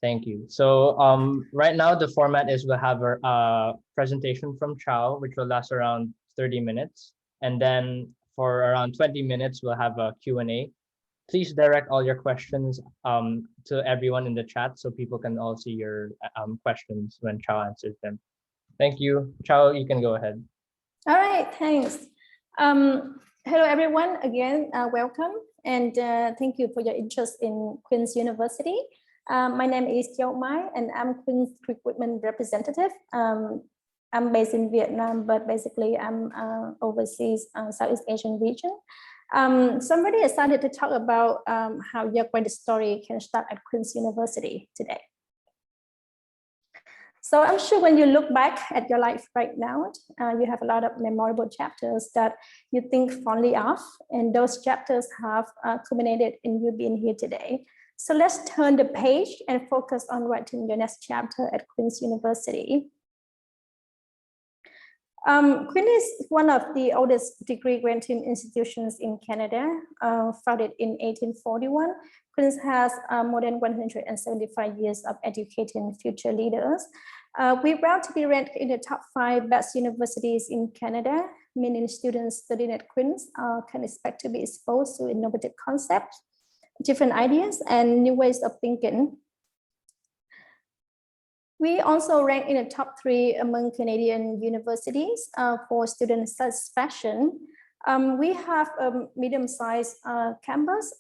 Thank you. So right now the format is we'll have a presentation from Chow, which will last around 30 minutes. And then for around 20 minutes, we'll have a Q&A. Please direct all your questions to everyone in the chat so people can all see your questions when Chow answers them. Thank you. Chow, you can go ahead. All right, thanks. Hello, everyone. Again, welcome. And thank you for your interest in Queen's University. My name is Kiao Mai, and I'm Queen's recruitment representative. I'm based in Vietnam, but basically I'm overseas Southeast Asian region. So I'm really excited to talk about how your great story can start at Queen's University today. So I'm sure when you look back at your life right now, you have a lot of memorable chapters that you think fondly of, and those chapters have culminated in you being here today. So let's turn the page and focus on writing your next chapter at Queen's University. Queen is one of the oldest degree granting institutions in Canada, founded in 1841. Queen's has more than 175 years of educating future leaders. We're proud to be ranked in the top 5 best universities in Canada, meaning students studying at Queen's can expect to be exposed to innovative concepts, different ideas, and new ways of thinking. We also rank in the top 3 among Canadian universities for student satisfaction. We have a medium-sized campus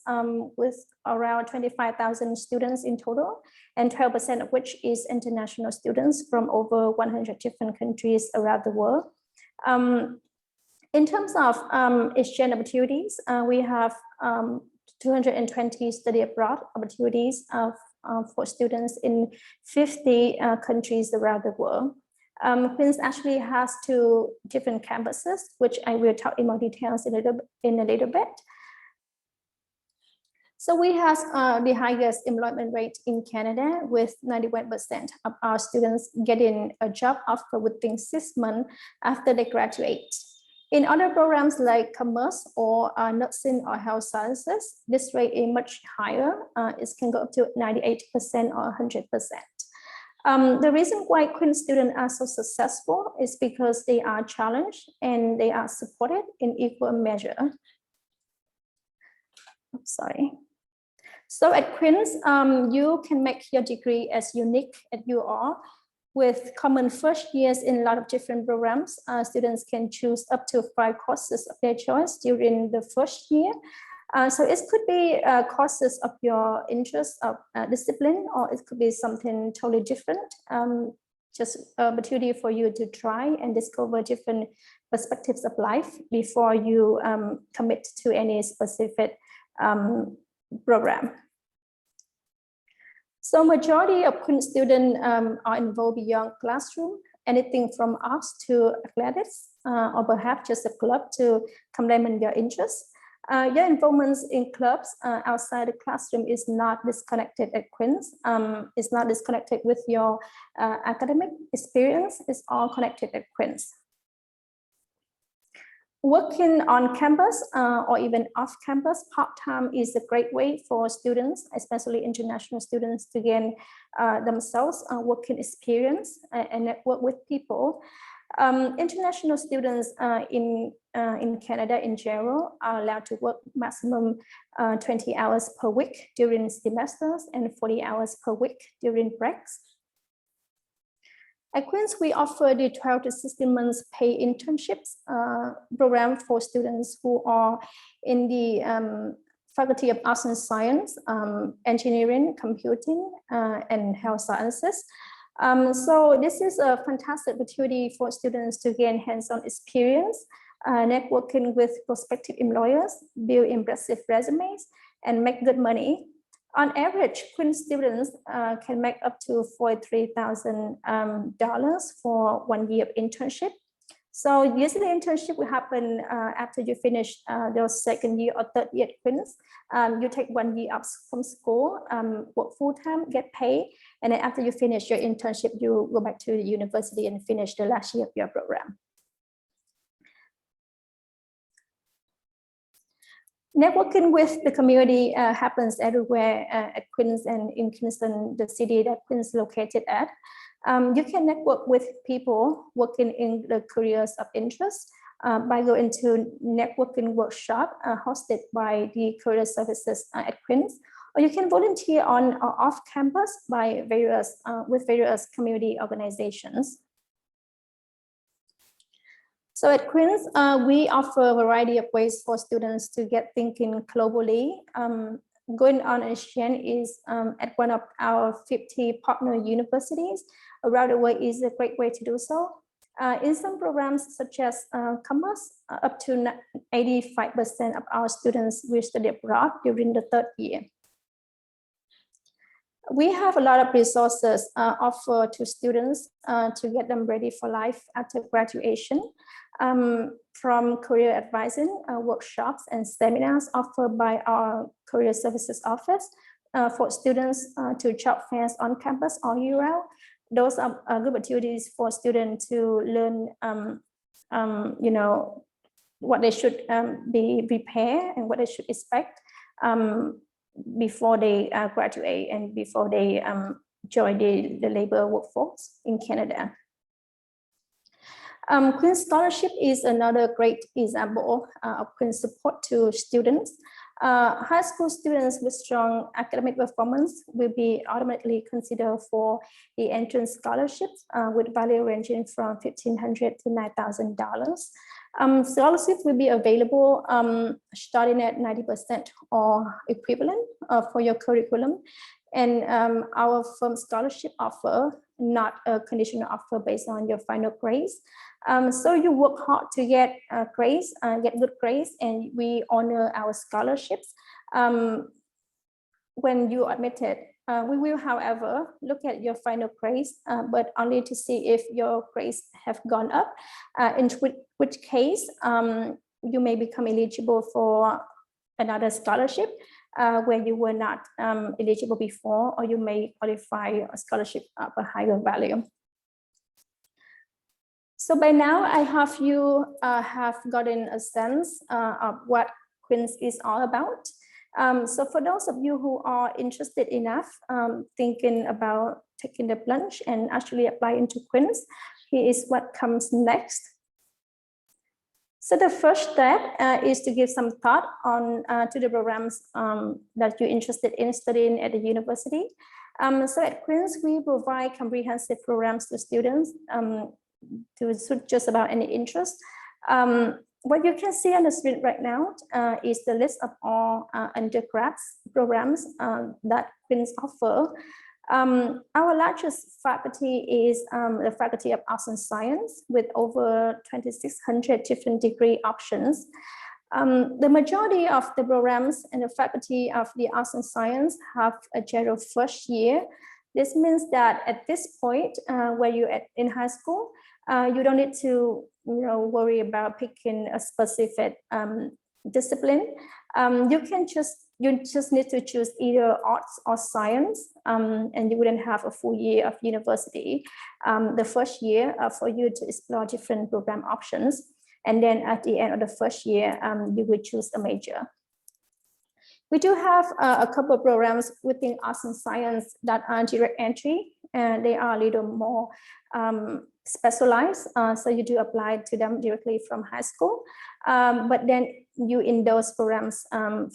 with around 25,000 students in total, and 12% of which is international students from over 100 different countries around the world. In terms of exchange opportunities, we have 220 study abroad opportunities for students in 50 countries around the world. Queen's actually has 2 different campuses, which I will talk in more details in a little bit. So we have the highest employment rate in Canada, with 91% of our students getting a job offer within 6 months after they graduate. In other programs like commerce or nursing or health sciences, this rate is much higher. It can go up to 98% or 100%. The reason why Queen's students are so successful is because they are challenged and they are supported in equal measure. Sorry. So at Queen's, you can make your degree as unique as you are. With common first years in a lot of different programs, students can choose up to 5 courses of their choice during the first year. So it could be courses of your interest of discipline, or it could be something totally different. Just an opportunity for you to try and discover different perspectives of life before you commit to any specific program. So majority of Queen's students are involved beyond classroom, anything from arts to athletics, or perhaps just a club to complement your interests. Your involvement in clubs outside the classroom is not disconnected at Queen's. It's not disconnected with your academic experience. It's all connected at Queen's. Working on campus or even off campus part-time is a great way for students, especially international students, to gain themselves working experience and network with people. International students in Canada in general are allowed to work maximum 20 hours per week during semesters and 40 hours per week during breaks. At Queen's, we offer the 12 to 16 months paid internships program for students who are in the Faculty of Arts and Science, Engineering, Computing, and Health Sciences. So this is a fantastic opportunity for students to gain hands-on experience, networking with prospective employers, build impressive resumes, and make good money. On average, Queen's students can make up to $43,000 for 1 year of internship. So usually internship will happen after you finish your 2nd year or 3rd year at Queen's. You take 1 year off from school, work full-time, get paid, and then after you finish your internship, you go back to the university and finish the last year of your program. Networking with the community happens everywhere at Queens and in Kingston, the city that Queens is located at. You can network with people working in the careers of interest by going to networking workshop hosted by the career services at Queens, or you can volunteer on or off campus by with various community organizations. So at Queens, we offer a variety of ways for students to get thinking globally. Going on exchange is at one of our 50 partner universities around the world is a great way to do so. In some programs such as commerce, up to 85% of our students will study abroad during the third year. We have a lot of resources offered to students to get them ready for life after graduation, from career advising, workshops and seminars offered by our career services office for students to job fairs on campus all year round. Those are good opportunities for students to learn, you know, what they should be prepared and what they should expect before they graduate and before they join the labor workforce in Canada. Queen's Scholarship is another great example of Queen's support to students. High school students with strong academic performance will be automatically considered for the entrance scholarships with value ranging from $1,500 to $9,000. Scholarships will be available starting at 90% or equivalent for your curriculum. And our firm scholarship offer, not a conditional offer based on your final grades. So you work hard to get grades, get good grades, and we honor our scholarships. When you are admitted, we will, however, look at your final grades, but only to see if your grades have gone up, in which case you may become eligible for another scholarship where you were not eligible before, or you may qualify a scholarship of a higher value. So by now, I hope you have gotten a sense of what Queens is all about. So for those of you who are interested enough, thinking about taking the plunge and actually applying to Queens, here is what comes next. So the first step is to give some thought on to the programs that you're interested in studying at the university. So at Queens, we provide comprehensive programs to students to suit just about any interest. What you can see on the screen right now is the list of all undergrads programs that Queens offer. Our largest faculty is the Faculty of Arts and Science with over 2,600 different degree options. The majority of the programs in the Faculty of the Arts and Science have a general first year. This means that at this point, where you're in high school, you don't need to worry about picking a specific discipline. You just need to choose either arts or science, and you wouldn't have a full year of university. The first year for you to explore different program options. And then at the end of the first year, you would choose a major. We do have a couple of programs within arts and science that are direct entry, and they are a little more specialized. So you do apply to them directly from high school, but then you in those programs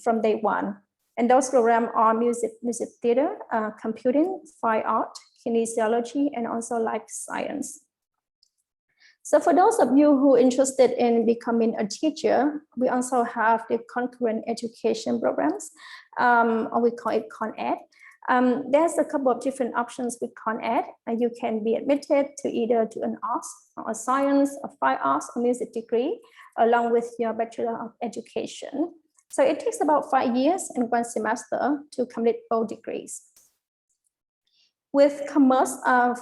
from day one. And those programs are music theater, computing, fine art, kinesiology, and also life science. So for those of you who are interested in becoming a teacher, we also have the concurrent education programs, or we call it ConEd. There's a couple of different options with ConEd, and you can be admitted to either to an arts or a science or fine arts or music degree, along with your Bachelor of Education. So it takes about 5 years and 1 semester to complete both degrees. With commerce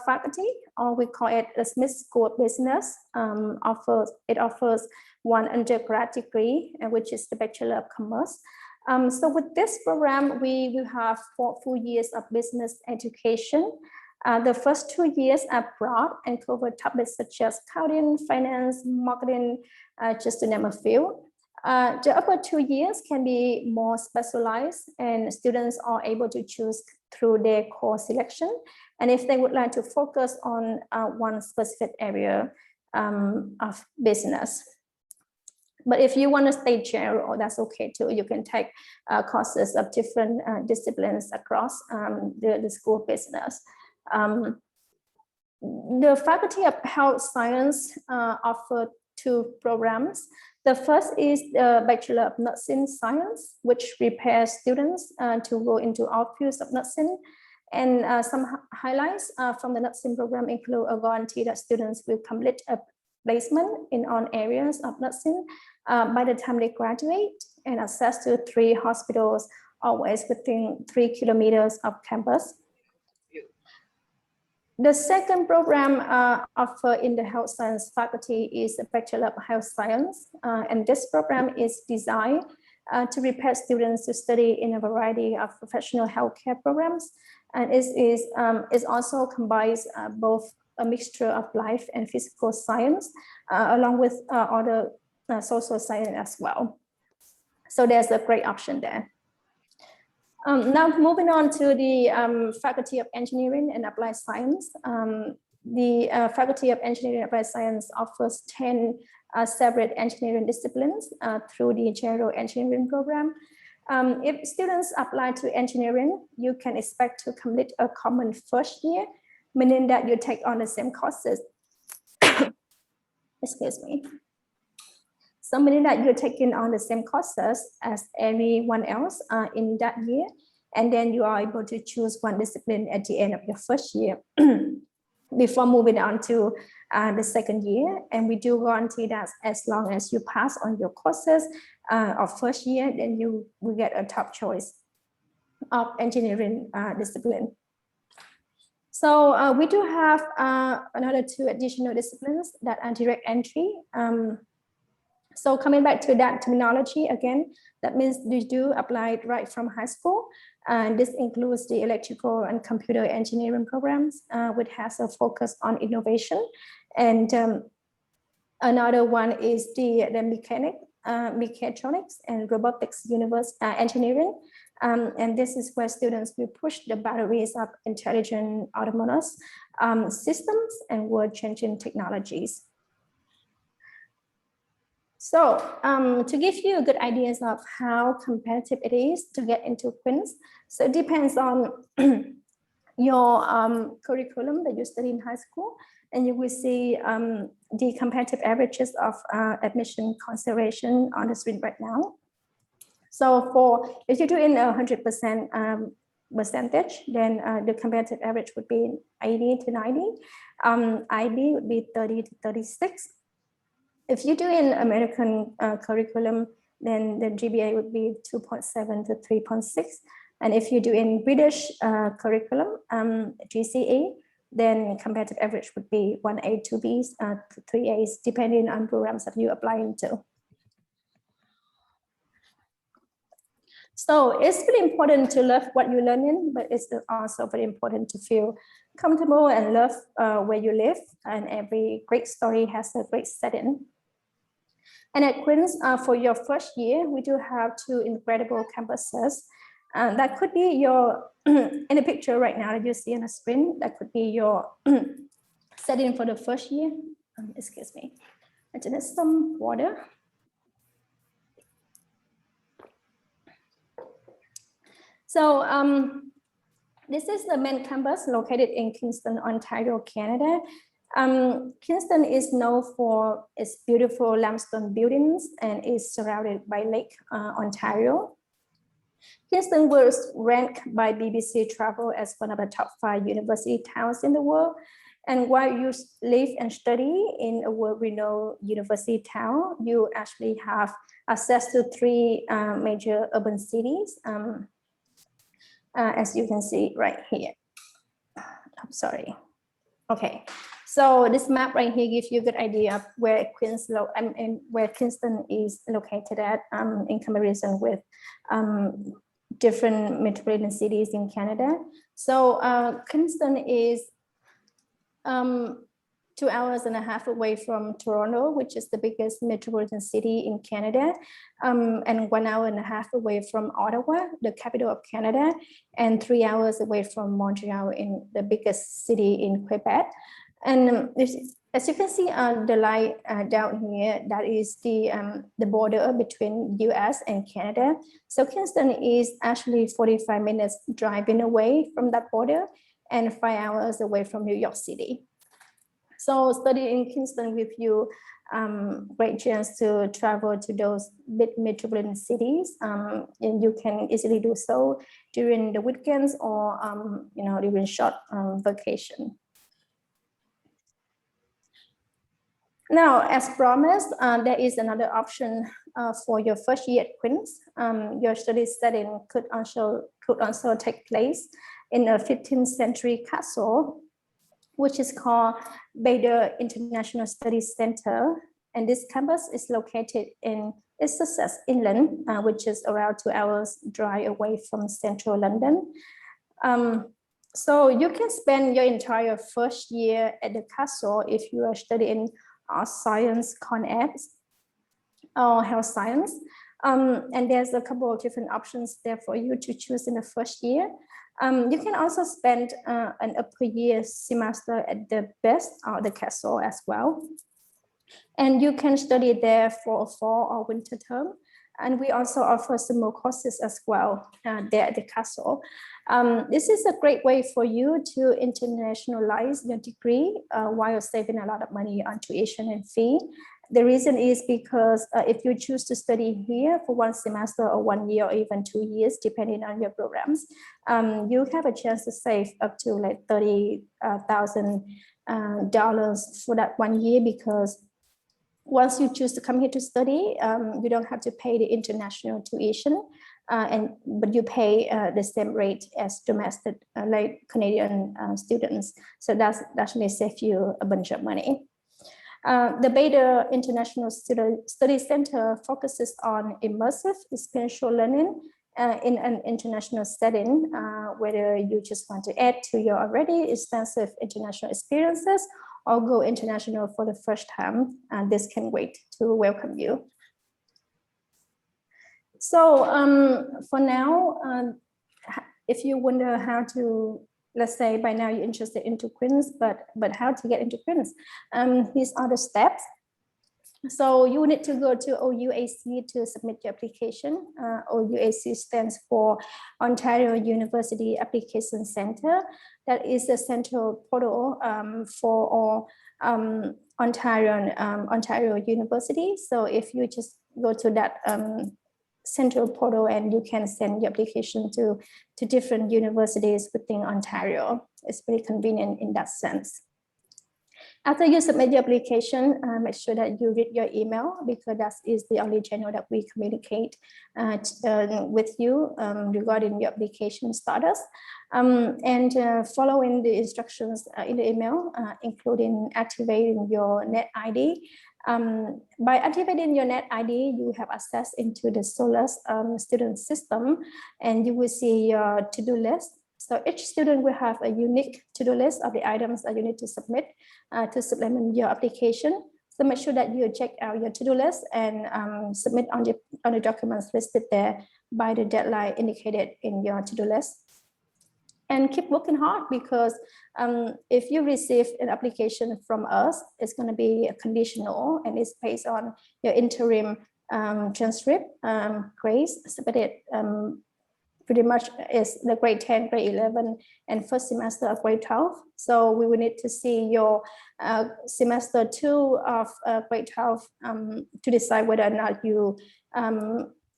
faculty, or we call it the Smith School of Business, it offers 1 undergrad degree, which is the Bachelor of Commerce. So with this program, we will have 4 full years of business education. The first 2 years are broad and cover topics such as accounting, finance, marketing, just to name a few. The upper 2 years can be more specialized, and students are able to choose through their course selection. And if they would like to focus on one specific area of business. But if you want to stay general, that's okay too. You can take courses of different disciplines across the school of business. The Faculty of Health Science offer 2 programs. The first is the Bachelor of Nursing Science, which prepares students to go into all fields of nursing. And some highlights from the nursing program include a guarantee that students will complete a placement in all areas of nursing by the time they graduate, and access to 3 hospitals, always within 3 kilometers of campus. The second program offered in the health science faculty is the Bachelor of Health Science. And this program is designed to prepare students to study in a variety of professional healthcare programs. And it also combines both a mixture of life and physical science, along with other social science as well. So there's a great option there. Now moving on to the Faculty of Engineering and Applied Science. The Faculty of Engineering and Applied Science offers 10 separate engineering disciplines through the General Engineering program. If students apply to engineering, you can expect to complete a common first year, meaning that you take on the same courses. Excuse me. So meaning that you're taking on the same courses as everyone else in that year, and then you are able to choose one discipline at the end of your first year before moving on to the second year. And we do guarantee that as long as you pass on your courses of first year, then you will get a top choice of engineering discipline. So we do have another 2 additional disciplines that are direct entry. So coming back to that terminology again, that means you do apply it right from high school. And this includes the electrical and computer engineering programs, which has a focus on innovation. And another one is the mechatronics and robotics engineering. And this is where students will push the boundaries of intelligent autonomous systems and world-changing technologies. So to give you good ideas of how competitive it is to get into Queen's, so it depends on your curriculum that you study in high school, and you will see the competitive averages of admission consideration on the screen right now. So if you do in 100% percentage, then the competitive average would be 80 to 90. IB would be 30 to 36. If you do in American curriculum, then the GPA would be 2.7 to 3.6. And if you do in British curriculum, GCE, then comparative average would be 1A, 2Bs, 3As, depending on programs that you apply into. So it's really important to love what you're learning, but it's also very important to feel comfortable and love where you live. And every great story has a great setting. And at Queen's, for your first year, we do have 2 incredible campuses. That could be your, in the picture right now that you see on the screen, that could be your setting for the first year. Excuse me, I just need some water. So this is the main campus located in Kingston, Ontario, Canada. Kingston is known for its beautiful limestone buildings and is surrounded by Lake Ontario. Kingston was ranked by BBC Travel as one of the top 5 university towns in the world. And while you live and study in a world-renowned university town, you actually have access to 3 major urban cities, as you can see right here. I'm sorry. Okay. So this map right here gives you a good idea of where where Kingston is located at in comparison with different metropolitan cities in Canada. So Kingston is 2.5 hours away from Toronto, which is the biggest metropolitan city in Canada, and 1.5 hours away from Ottawa, the capital of Canada, and 3 hours away from Montreal, in the biggest city in Quebec. And as you can see on the line down here, that is the border between US and Canada. So Kingston is actually 45 minutes driving away from that border and 5 hours away from New York City. So studying in Kingston with you, great chance to travel to those big metropolitan cities, and you can easily do so during the weekends or during short vacation. Now, as promised, there is another option for your first year at Queen's. Your study setting could also take place in a 15th century castle, which is called Bader International Studies Center. And this campus is located in Sussex, England, which is around 2 hours drive away from central London. So you can spend your entire first year at the castle if you are studying science, con ed, or health science. And there's a couple of different options there for you to choose in the first year. You can also spend an upper year semester at the best or the castle as well. And you can study there for a fall or winter term. And we also offer some more courses as well there at the castle. This is a great way for you to internationalize your degree while saving a lot of money on tuition and fee. The reason is because if you choose to study here for 1 semester or 1 year or even 2 years, depending on your programs, you have a chance to save up to like $30,000 for that 1 year, because once you choose to come here to study, you don't have to pay the international tuition, but you pay the same rate as domestic, like Canadian students. So that's actually save you a bunch of money. The Bader International Study Center focuses on immersive experiential learning in an international setting, whether you just want to add to your already extensive international experiences or go international for the first time. This can wait to welcome you. So for now, if you wonder how to, let's say by now you're interested into Queen's, but how to get into Queen's, these are the steps. So you need to go to OUAC to submit your application. OUAC stands for Ontario University Application Center. That is the central portal for all Ontario University. So if you just go to that central portal, and you can send your application to different universities within Ontario. It's very convenient in that sense. After you submit your application, make sure that you read your email, because that is the only channel that we communicate with you regarding your application status. Following the instructions in the email, including activating your net ID. By activating your net ID, you have access into the SOLAS student system, and you will see your to-do list. So each student will have a unique to-do list of the items that you need to submit to supplement your application. So make sure that you check out your to-do list and submit on the documents listed there by the deadline indicated in your to-do list. And keep working hard, because if you receive an application from us, it's going to be conditional, and it's based on your interim transcript grades submitted. Pretty much is the grade 10, grade 11, and first semester of grade 12. So we will need to see your semester 2 of grade 12 to decide whether or not you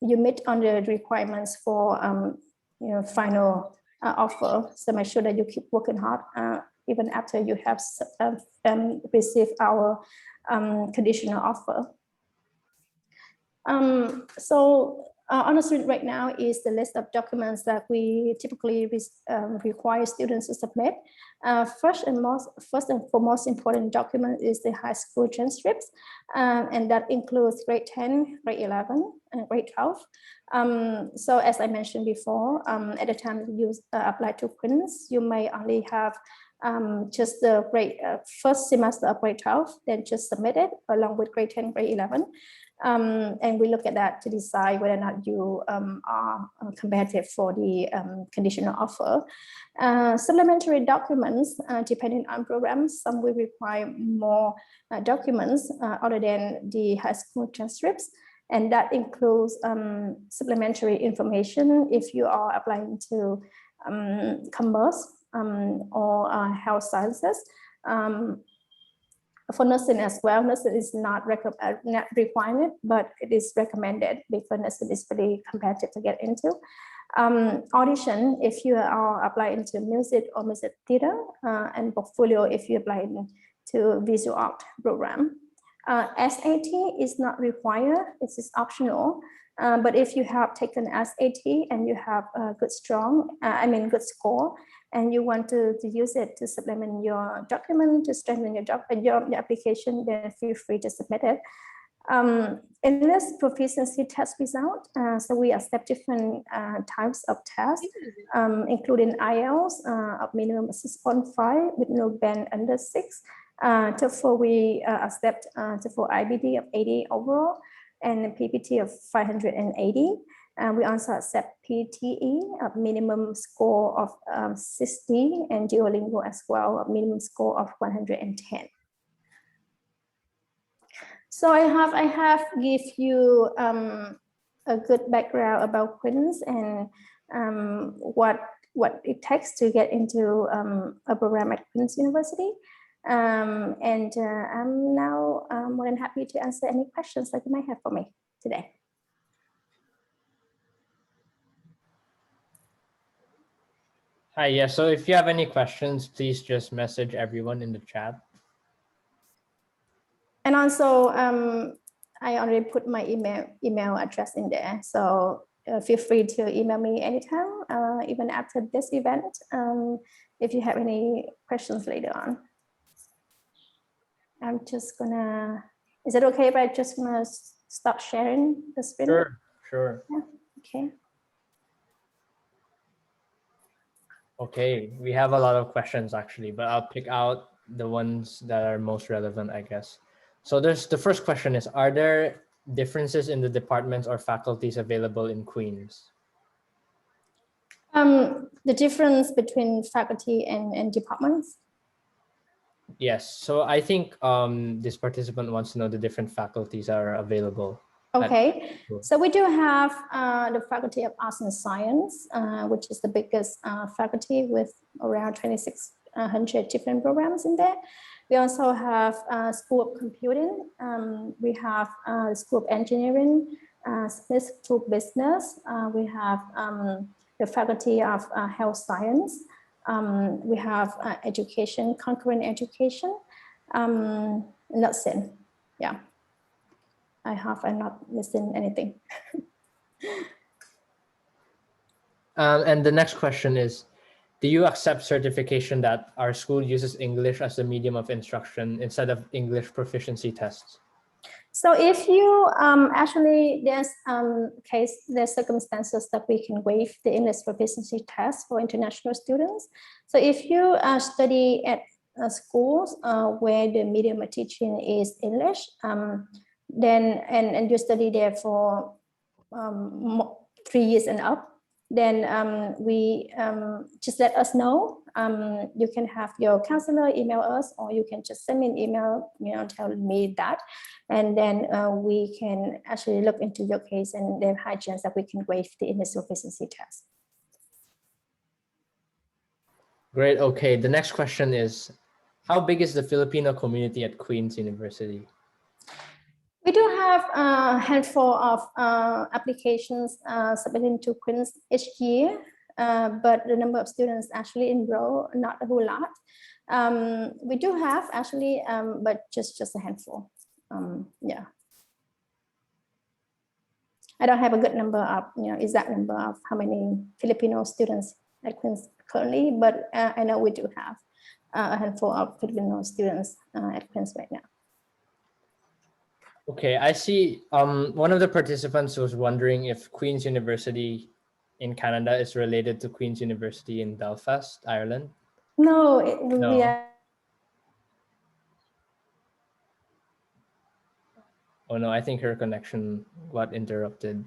meet on the requirements for final offer. So make sure that you keep working hard even after you have received our conditional offer. So Honor student right now is the list of documents that we typically require students to submit. First and foremost important document is the high school transcripts, and that includes grade 10, grade 11, and grade 12. So as I mentioned before, at the time you apply to Queen's, you may only have just the first semester of grade 12, then just submit it along with grade 10, grade 11. And we look at that to decide whether or not you are competitive for the conditional offer. Supplementary documents, depending on programs, some will require more documents other than the high school transcripts. And that includes supplementary information if you are applying to commerce or health sciences. For nursing as well, nursing is not required, but it is recommended because nursing is pretty competitive to get into. Audition, if you are applying to music or music theater, and portfolio if you apply to visual art program. SAT is not required, it is optional. But if you have taken SAT and you have a good score, and you want to use it to supplement your document, to strengthen your application, then feel free to submit it. In this proficiency test result, so we accept different types of tests, including IELTS of minimum 6.5 with no band under 6. TOEFL we accept TOEFL IBD of 80 overall, and PPT of 580. We also accept PTE of minimum score of 60, and Duolingo as well, a minimum score of 110. So I have give you a good background about Queen's and what it takes to get into a program at Queen's University. I'm now more than happy to answer any questions that you might have for me today. Hi, yeah, so if you have any questions, please just message everyone in the chat. And also, I already put my email address in there. So feel free to email me anytime, even after this event, if you have any questions later on. I'm just gonna, is it okay if I just gonna stop sharing the screen? Sure. Yeah, okay. Okay, we have a lot of questions actually, but I'll pick out the ones that are most relevant, I guess. So the first question is, are there differences in the departments or faculties available in Queen's? The difference between faculty and departments? Yes, so I think this participant wants to know the different faculties that are available. Okay, so we do have the Faculty of Arts and Science, which is the biggest faculty with around 2,600 different programs in there. We also have School of Computing. We have School of Engineering, School of Business. We have the Faculty of Health Science. We have Education, Concurrent Education. And that's it. Yeah. I'm not missing anything. And the next question is, do you accept certification that our school uses English as the medium of instruction instead of English proficiency tests? So if you actually, there's circumstances that we can waive the English proficiency test for international students. So if you study at schools where the medium of teaching is English, then and you study there for 3 years and up, then we just let us know. You can have your counselor email us, or you can just send me an email, telling me that, and then we can actually look into your case, and there's high chance that we can waive the English proficiency test. Great. Okay. The next question is, how big is the Filipino community at Queen's University? We do have a handful of applications submitted to Queen's each year, but the number of students actually enroll, not a whole lot. We do have actually, but just a handful. Yeah. I don't have a good number of, exact number of how many Filipino students at Queen's currently, but I know we do have a handful of Filipino students at Queen's right now. Okay, I see. One of the participants was wondering if Queen's University in Canada is related to Queen's University in Belfast, Ireland. No, No. we are. Oh no, I think her connection got interrupted.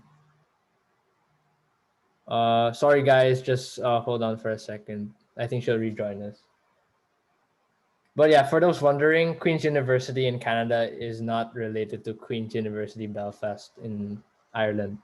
Sorry guys, just hold on for a second. I think she'll rejoin us. But yeah, for those wondering, Queen's University in Canada is not related to Queen's University Belfast in Ireland.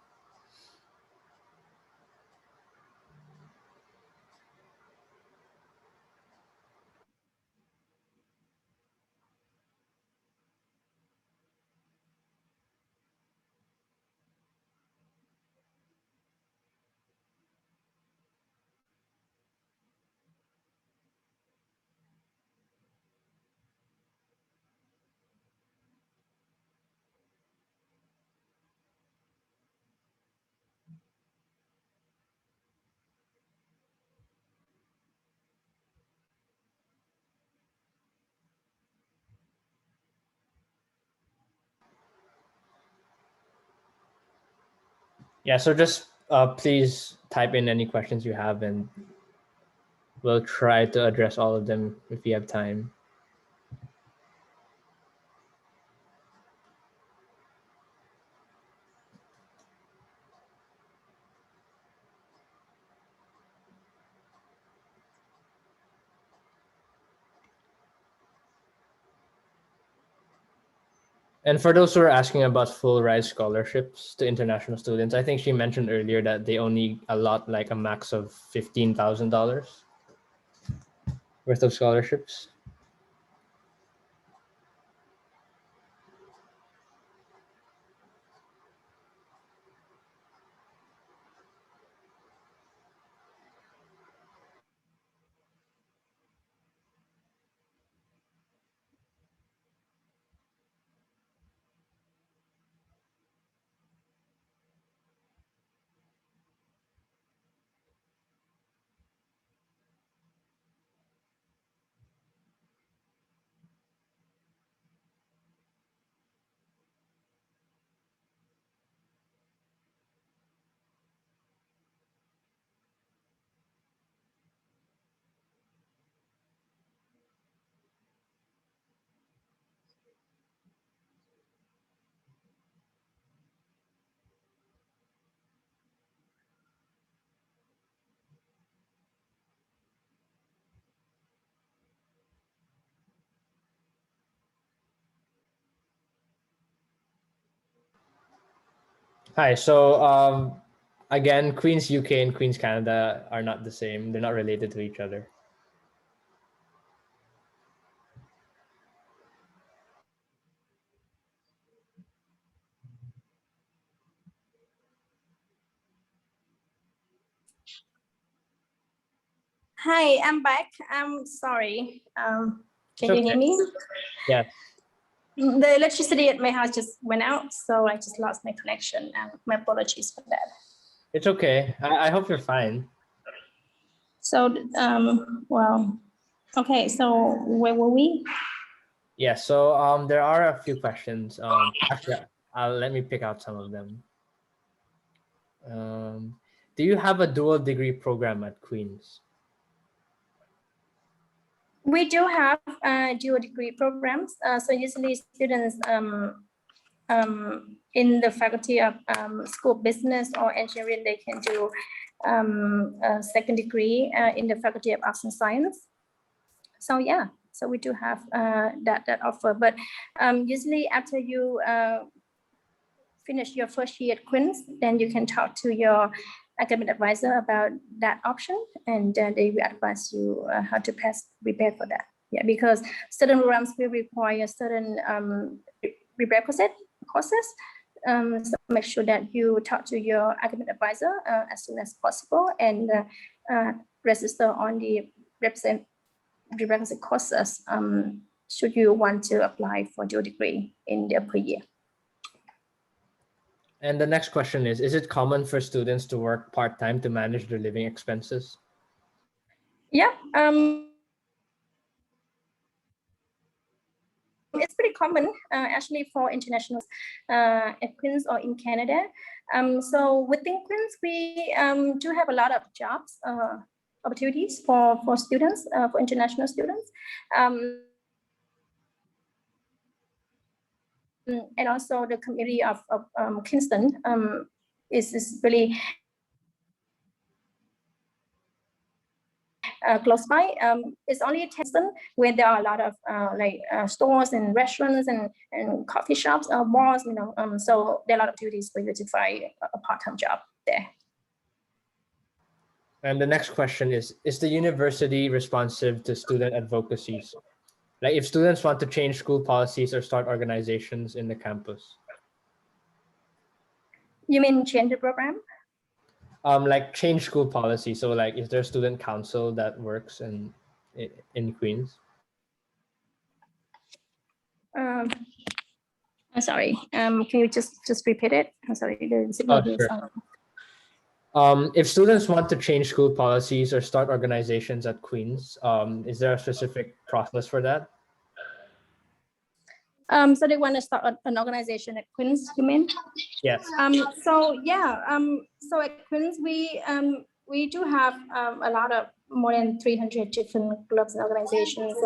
Yeah, so just please type in any questions you have and we'll try to address all of them if we have time. And for those who are asking about full ride scholarships to international students, I think she mentioned earlier that they only allot like a max of $15,000 worth of scholarships. Hi, so again, Queen's UK and Queen's Canada are not the same. They're not related to each other. Hi, I'm back. I'm sorry. Can you hear me? Yes. The electricity at my house just went out, so I just lost my connection. My apologies for that. It's okay. I hope you're fine. So, well, okay. So where were we? Yeah, so there are a few questions. Actually, let me pick out some of them. Do you have a dual degree program at Queen's? We do have dual degree programs. So usually students in the faculty of School of Business or Engineering, they can do a second degree in the Faculty of Arts and Science. So yeah, so we do have that offer. But usually after you finish your first year at Queen's, then you can talk to your academic advisor about that option, and they will advise you how to prepare for that. Yeah, because certain programs will require certain prerequisite courses. So make sure that you talk to your academic advisor as soon as possible and register on the prerequisite courses should you want to apply for dual degree in the upper year. And the next question is it common for students to work part-time to manage their living expenses? Yeah, it's pretty common actually for internationals at Queen's or in Canada. So within Queen's, we do have a lot of jobs opportunities for students, for international students. And also the community of Kingston is really close by. It's only Kingston where there are a lot of stores and restaurants and coffee shops, bars, you know. So there are a lot of opportunities for you to find a part-time job there. And the next question is the university responsive to student advocacies? Like if students want to change school policies or start organizations in the campus? You mean change the program? Like change school policy. So like is there a student council that works in Queens? I'm sorry. Can you just repeat it? I'm sorry. The signal Oh, is sure. If students want to change school policies or start organizations at Queens, is there a specific process for that? So they want to start an organization at Queen's, you mean? Yes. So yeah, so at Queen's we do have a lot of more than 300 different clubs and organizations,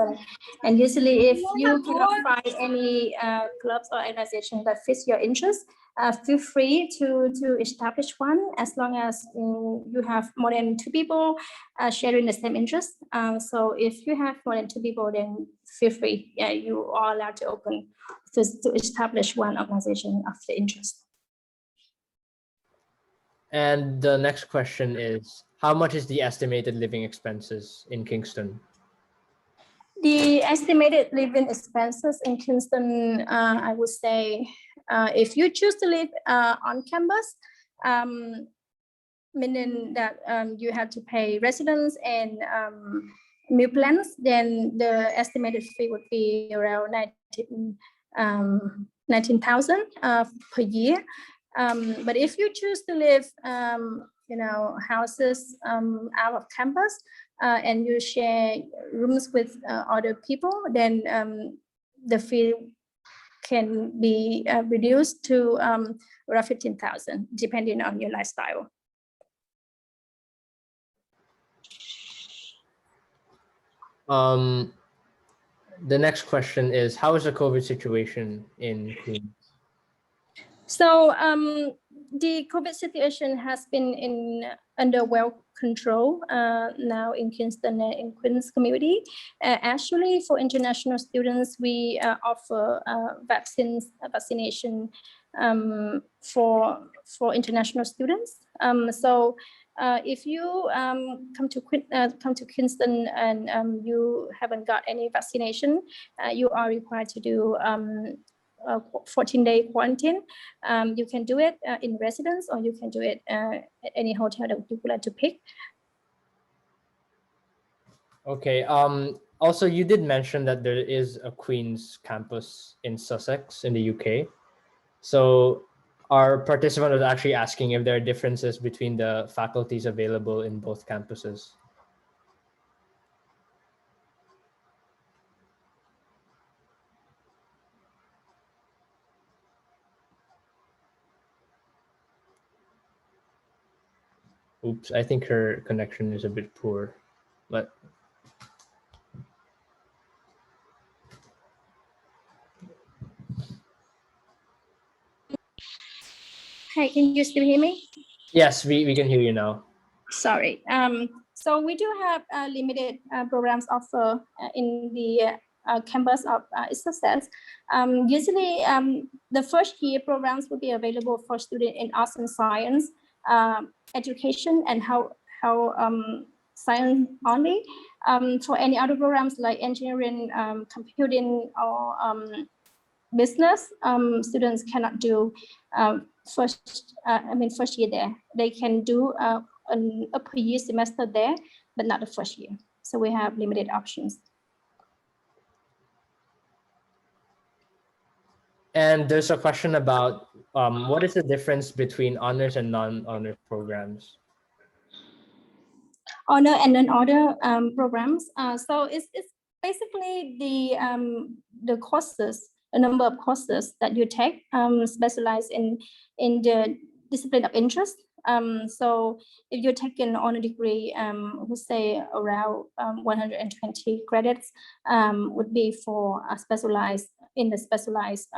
and usually if you cannot find any clubs or organization that fits your interest, feel free to establish one as long as you have more than 2 people sharing the same interest. So if you have more than 2 people, then feel free. Yeah, you are allowed to open to establish one organization of the interest. And the next question is, how much is the estimated living expenses in Kingston? The estimated living expenses in Kingston, I would say, if you choose to live on campus, meaning that you have to pay residence and meal plans, then the estimated fee would be around 19,000 per year. But if you choose to live, houses out of campus and you share rooms with other people, then the fee can be reduced to around 15,000, depending on your lifestyle. The next question is, how is the COVID situation in Queens? So the COVID situation has been under well control now in Kingston and in Queens community. Actually, for international students, we offer vaccination for international students. So if you come to Kingston and you haven't got any vaccination, you are required to do 14-day quarantine. You can do it in residence, or you can do it at any hotel that you would like to pick. Okay. Also, you did mention that there is a Queen's campus in Sussex in the UK. So our participant was actually asking if there are differences between the faculties available in both campuses. Oops, I think her connection is a bit poor, but Hi, can you still hear me? yes, we can hear you now. Sorry. So we do have limited programs offer in the campus of Sussex. Usually, the first year programs will be available for students in arts and science, education, and how science only. For any other programs like engineering, computing, or business, students cannot do first year there. They can do an upper year semester there, but not the first year. So we have limited options. And there's a question about what is the difference between honors and non-honor programs? Honor and non-honor programs. So it's basically the courses, a number of courses that you take, specialized in the discipline of interest. So if you take an honor degree, we say around 120 credits would be for a specialized in the specialized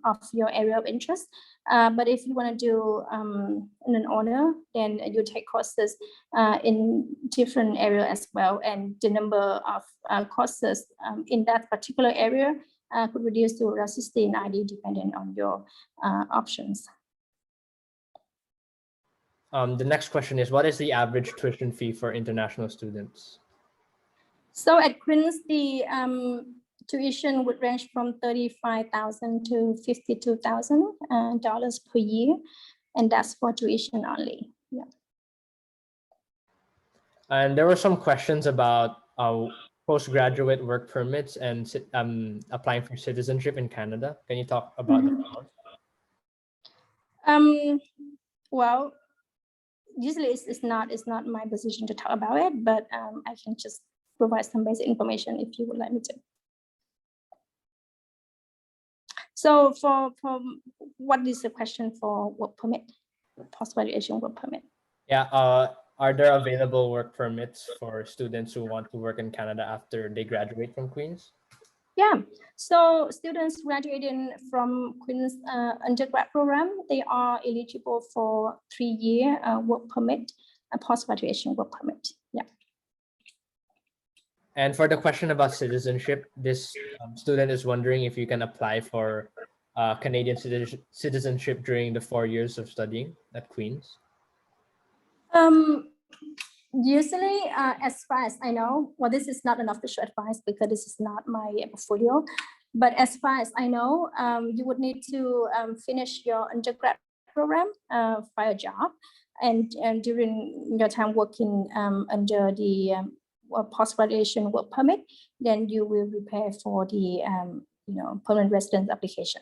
of your area of interest. But if you want to do an honor, then you take courses in different area as well, and the number of courses in that particular area could reduce to around 60, 90, depending on your options. The next question is, what is the average tuition fee for international students? So at Queen's, the tuition would range from $35,000 to $52,000 per year, and that's for tuition only. Yeah. And there were some questions about postgraduate work permits and applying for citizenship in Canada. Can you talk about that? Well, usually it's not my position to talk about it, but I can just provide some basic information if you would like me to. So for what is the question for work permit, post-graduation work permit? Yeah, are there available work permits for students who want to work in Canada after they graduate from Queen's? Yeah, so students graduating from Queen's undergrad program, they are eligible for 3-year work permit, a post-graduation work permit. Yeah. And for the question about citizenship, this student is wondering if you can apply for Canadian citizenship during the 4 years of studying at Queen's. Usually, as far as I know, well, this is not an official advice because this is not my portfolio, but as far as I know, you would need to finish your undergrad program, find a job, and during your time working under the post-graduation work permit, then you will prepare for the permanent residence application.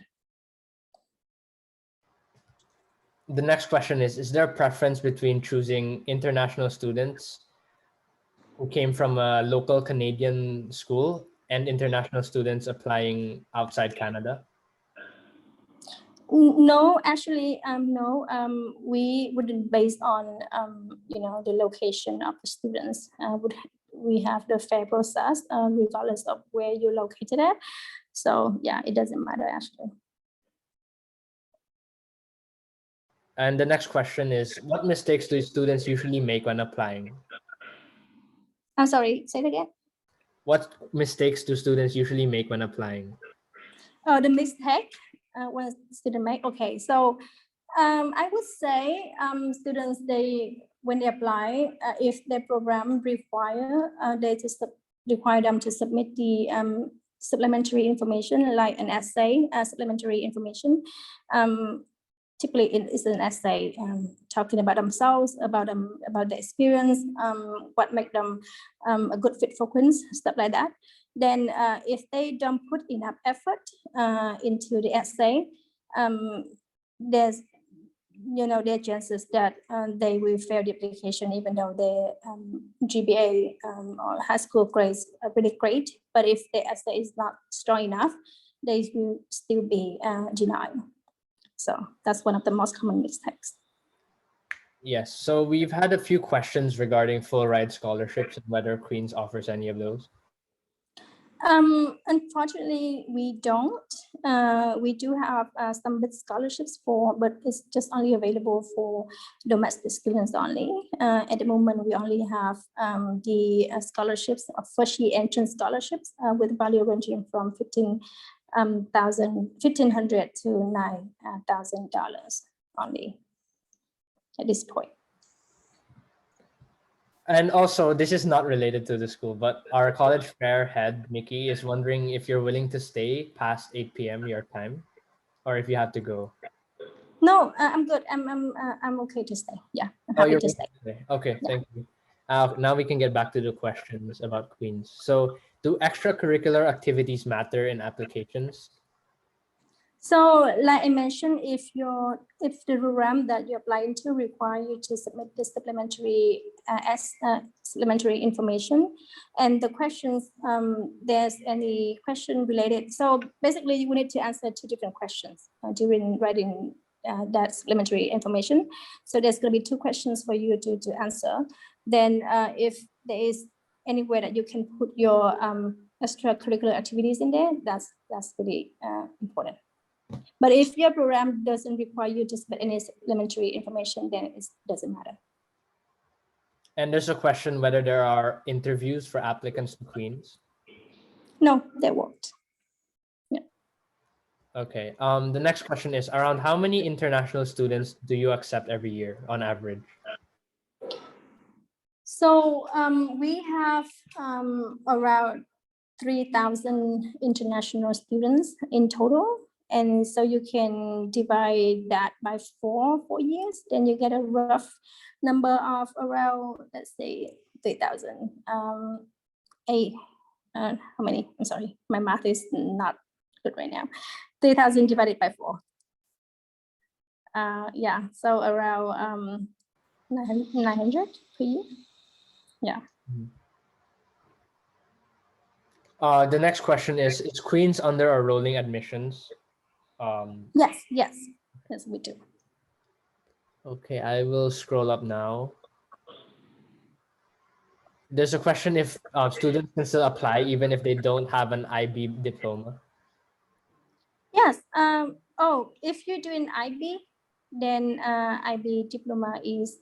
The next question is there a preference between choosing international students who came from a local Canadian school and international students applying outside Canada? No, actually, no. We wouldn't base on the location of the students. We have the fair process regardless of where you're located at. So yeah, it doesn't matter actually. And the next question is, what mistakes do students usually make when applying? I'm sorry, say it again. What mistakes do students usually make when applying? Oh, the mistake when a student make. Okay, so I would say students, when they apply, if their program require require them to submit the supplementary information like an essay, supplementary information. Typically, it is an essay talking about themselves, about the experience, what make them a good fit for Queen's, stuff like that. Then, if they don't put enough effort into the essay, there's there are chances that they will fail the application, even though their GPA or high school grades are really great. But if the essay is not strong enough, they will still be denied. So that's one of the most common mistakes. Yes, so we've had a few questions regarding full ride scholarships and whether Queen's offers any of those. Unfortunately, we don't. We do have some big scholarships but it's just only available for domestic students only. At the moment, we only have the scholarships of first-year entrance scholarships with value ranging from $1,500 to $9,000 only at this point. And also, this is not related to the school, but our college fair head, Nikki, is wondering if you're willing to stay past 8 p.m. your time, or if you have to go. No, I'm good. I'm okay to stay. Yeah, I'm happy to stay. Okay, yeah. Thank you. Now we can get back to the questions about Queen's. So, do extracurricular activities matter in applications? So like I mentioned, if the program that you apply into require you to submit the supplementary information, and the questions, there's any question related. So basically you will need to answer 2 different questions during writing that supplementary information. So there's going to be 2 questions for you to answer. Then if there is any way that you can put your extracurricular activities in there, that's really important. But if your program doesn't require you to submit any supplementary information, then it doesn't matter. And there's a question whether there are interviews for applicants to Queen's. No, they won't. Yeah. Okay. The next question is, around how many international students do you accept every year on average? So we have around 3,000 international students in total. And so you can divide that by 4 years, then you get a rough number of around, let's say, 3,000. How many? I'm sorry, my math is not good right now. 3,000 divided by 4. Yeah, so around 900 per year. Yeah. The next question is Queen's under our rolling admissions? Yes, we do. Okay, I will scroll up now. There's a question if students can still apply even if they don't have an IB diploma. Yes. If you're doing IB, then IB diploma is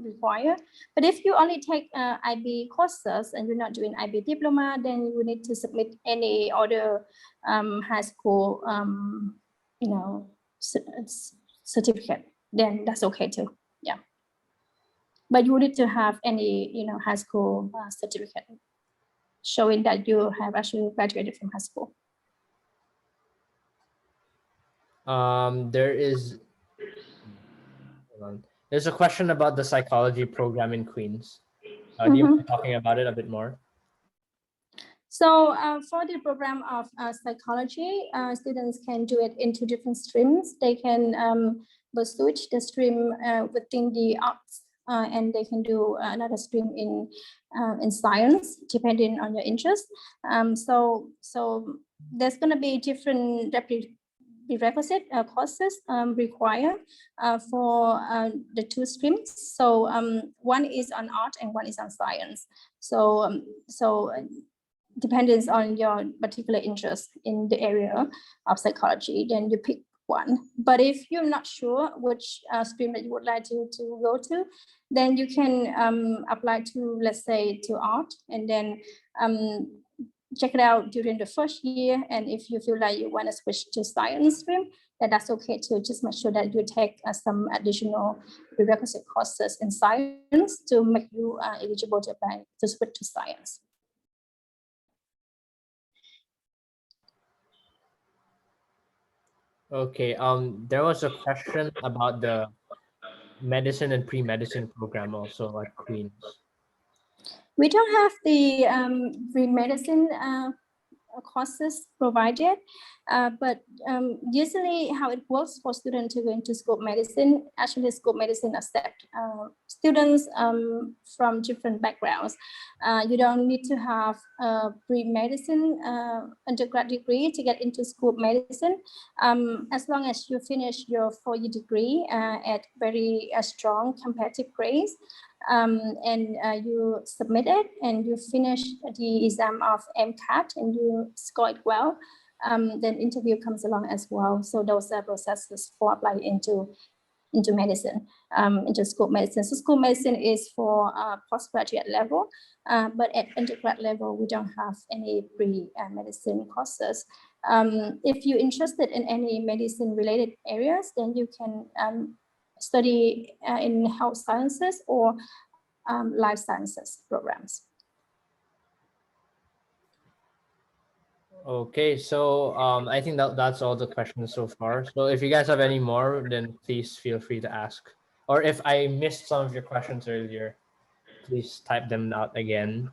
required. But if you only take IB courses and you're not doing IB diploma, then you will need to submit any other high school, certificate. Then that's okay too. Yeah. But you need to have any, high school certificate showing that you have actually graduated from high school. There's a question about the psychology program in Queen's. Do you mind talking about it a bit more? So for the program of psychology, students can do it into different streams. They can switch the stream within the arts, and they can do another stream in science, depending on your interest. So there's going to be different prerequisite courses required for the 2 streams. So one is on art and one is on science. So depends on your particular interest in the area of psychology, then you pick one. But if you're not sure which stream that you would like to go to, then you can apply to, let's say, to art, and then check it out during the first year. And if you feel like you want to switch to science stream, then that's okay too. Just make sure that you take some additional prerequisite courses in science to make you eligible to apply to switch to science. Okay, there was a question about the medicine and pre-medicine program also at Queen's. We don't have the pre-medicine courses provided, but usually how it works for students who go into school of medicine, actually school of medicine accept students from different backgrounds. You don't need to have a pre-medicine undergrad degree to get into school of medicine, as long as you finish your 4-year degree at very strong comparative grades. And you submit it and you finish the exam of MCAT and you score it well, then interview comes along as well. So those are processes for applying into medicine, into school of medicine. So school of medicine is for postgraduate level, but at undergrad level, we don't have any pre-medicine courses. If you're interested in any medicine related areas, then you can study in health sciences or life sciences programs. Okay, so I think that's all the questions so far. So if you guys have any more, then please feel free to ask. Or if I missed some of your questions earlier, please type them out again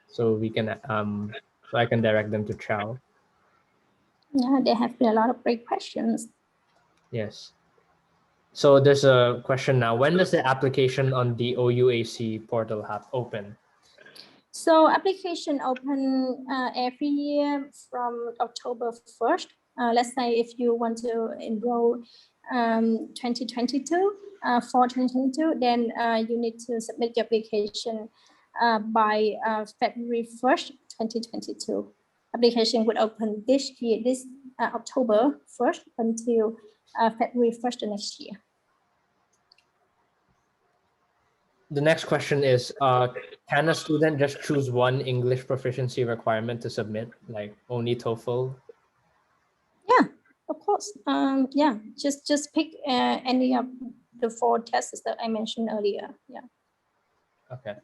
so we can so I can direct them to Chow. Yeah, there have been a lot of great questions. Yes. So there's a question now. When does the application on the OUAC portal open? So application open every year from October 1st. Let's say if you want to enroll 2022, for 2022, then you need to submit your application by February 1st, 2022. Application would open this year, October 1st until February 1st next year. The next question is, can a student just choose one English proficiency requirement to submit, like only TOEFL? Yeah, of course. Yeah, just pick any of the 4 tests that I mentioned earlier. Yeah. Okay.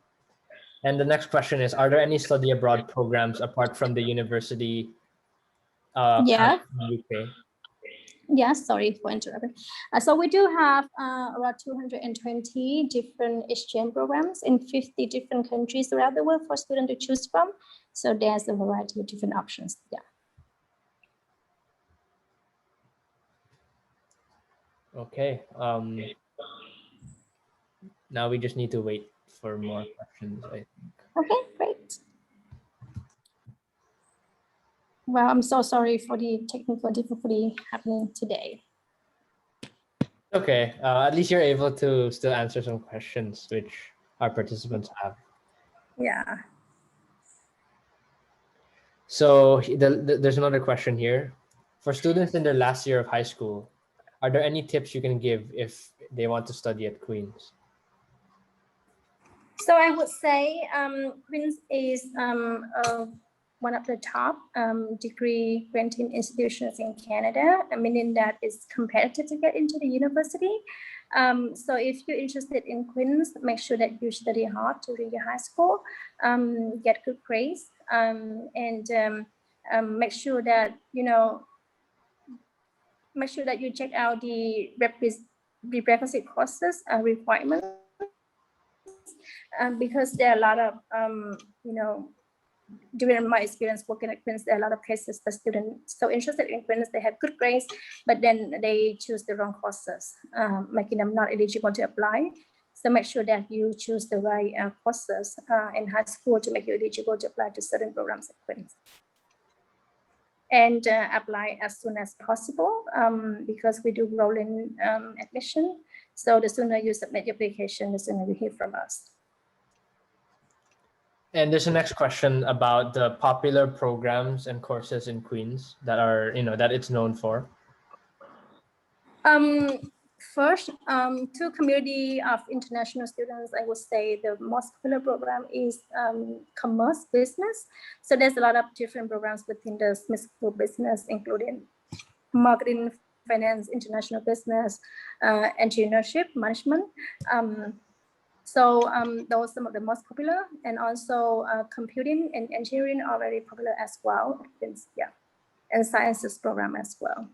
And the next question is, are there any study abroad programs apart from the university Yeah. in the UK? Yeah, sorry for interrupting. So we do have around 220 different exchange programs in 50 different countries around the world for students to choose from. So there's a variety of different options. Yeah. Okay. Now we just need to wait for more questions, I think. Okay, great. Well, I'm so sorry for the technical difficulty happening today. Okay, at least you're able to still answer some questions which our participants have. Yeah. So there's another question here. For students in their last year of high school, are there any tips you can give if they want to study at Queen's? So I would say Queen's is one of the top degree granting institutions in Canada, meaning that it's competitive to get into the university. So if you're interested in Queen's, make sure that you study hard during your high school, get good grades, and make sure that you check out the prerequisite courses requirements. Because there are a lot of, during my experience working at Queen's, there are a lot of cases the students so interested in Queen's, they have good grades, but then they choose the wrong courses, making them not eligible to apply. So make sure that you choose the right courses in high school to make you eligible to apply to certain programs at Queen's. And apply as soon as possible because we do rolling admission. So the sooner you submit your application, the sooner you hear from us. And there's a next question about the popular programs and courses in Queen's that are, that it's known for. First, to community of international students, I would say the most popular program is commerce business. So there's a lot of different programs within the Smith School business, including marketing, finance, international business, entrepreneurship, management. So those are some of the most popular, and also computing and engineering are very popular as well. Yeah, and sciences program as well.